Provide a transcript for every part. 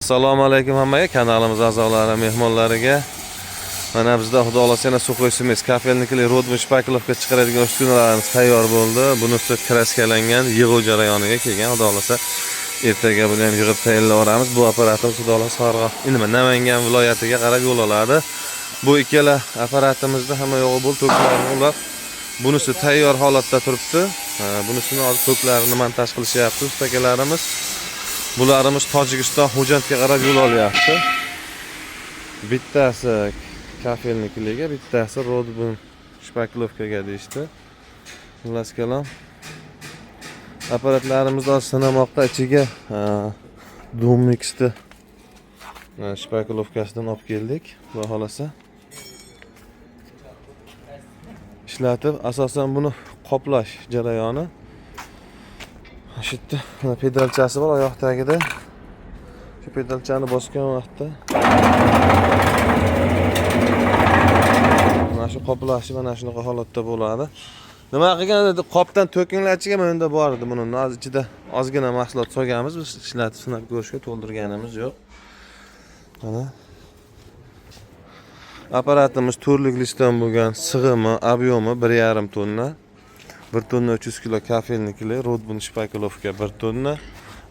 Assalomu alaykum hammaga, kanalimiz a'zolari, mehmonlariga. Mana bizda xudo xolasa yana Suxoy Sumis kafelnikli rodmish pakilovka chiqaradigan uskunalarimiz tayyor bo'ldi. Bunisi kraskalangan, yig'uv jarayoniga kelgan. Xudo xolasa ertaga buni ham yig'ib tayyorlayveramiz. Bu apparatimiz xudo xolasa Namangan viloyatiga qarab yo'l oladi. Bu ikkala apparatimizda hamma yo'g'i bo'lib to'klarni ulab, bunisi tayyor holatda turibdi. Bunisini hozir to'klarini montaj qilishyapti ustakalarimiz. Bularimiz Tojikiston Xo'jandga qarab yo'l olyapti. Bittasi kafelnikliga, bittasi rodbun shpakilovkaga deyishdi. Xullas kalom. Apparatlarimizni sinamoqqa ichiga Domix'ni shpakilovkasidan olib keldik. Xudo xolasa ishlatib, asosan buni qoplash jarayoni. Shu yerda pedalchasi bor oyoq tagida. Shu pedalchani bosgan vaqtda mana shu qoplashi mana shunaqa holatda bo'ladi. Nima qilganda qopdan to'kinlarchiga menda bor edi. Buni hozir ichida ozgina mahsulot solganmiz, biz ishlatib sinab ko'rishga to'ldirganimiz yo'q. Mana apparatimiz to'rliklisdan bo'lgan, sig'imi, obyomi 1,5 tonna. 1 tonna 300 kilo kafelnikli rodbun shpakilovka 1 tonna.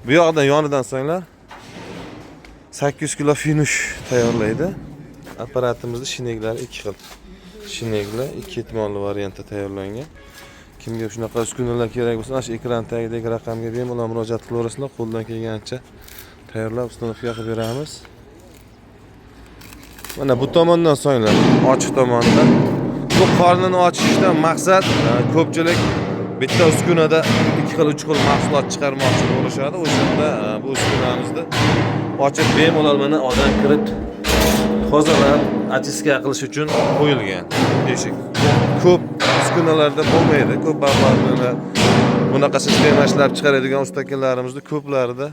Bu yoqdan yonidan so'nglar 800 kilo finish tayyorlaydi. Apparatimizda shineglari 2 xil. Shineglar 2 ehtimolli variantda tayyorlangan. Kimga shunaqa uskunalar kerak bo'lsa, shu ekran tagidagi raqamga bemalol murojaat qilaverasizlar. Qo'ldan kelgancha tayyorlab ustanovka qilib beramiz. Mana bu tomondan so'nglar, ochiq tomondan. Bu qornini ochishdan maqsad ko'pchilik bitta uskunada 2 xil 3 xil mahsulot chiqarmoqchi bo'lishadi. O'shanda bu uskunamizni ochib bemalol mana odam kirib tozalab ochiska qilish uchun qo'yilgan eshik. Ko'p uskunalarda bo'lmaydi. Ko'p bavlarlarda bunaqa sistema ishlab chiqaradigan ustakalarimizni ko'plarida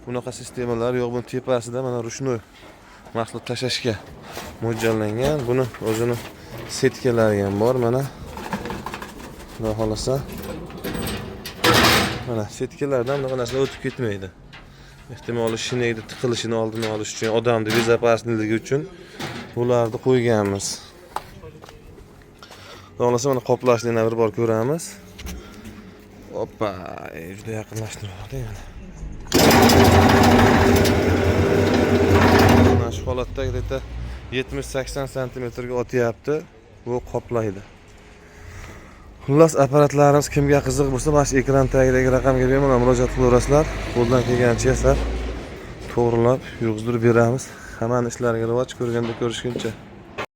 bunaqa sistemalar yo'q. Buni tepasida mana rushnoy mahsulot tashashga mo'ljallangan. Buni o'zini setkalari ham bor mana. Xudo xolasa mana setkalardan bunaqa narsa o'tib ketmaydi. Ehtimoliy shinegni tiqilishini oldini olish uchun, odamning bezopasnligi uchun bularni qo'yganmiz. Xudo xolasa mana qoplashni yana bir bor ko'ramiz. Hoppa, juda yaqinlashtirdik mana. Mana shu holatda 70-80 cm ga o'tyapti. Bu qoplaydi. Xullas apparatlarimiz kimga qiziq bo'lsa, mana shu ekran tagidagi raqamga bemalol murojaat qilaverasizlar. Qo'ldan kelgancha esa to'g'rilab yurg'izdirib beramiz. Hammaning ishlariga rivoj, ko'rganda ko'rishguncha.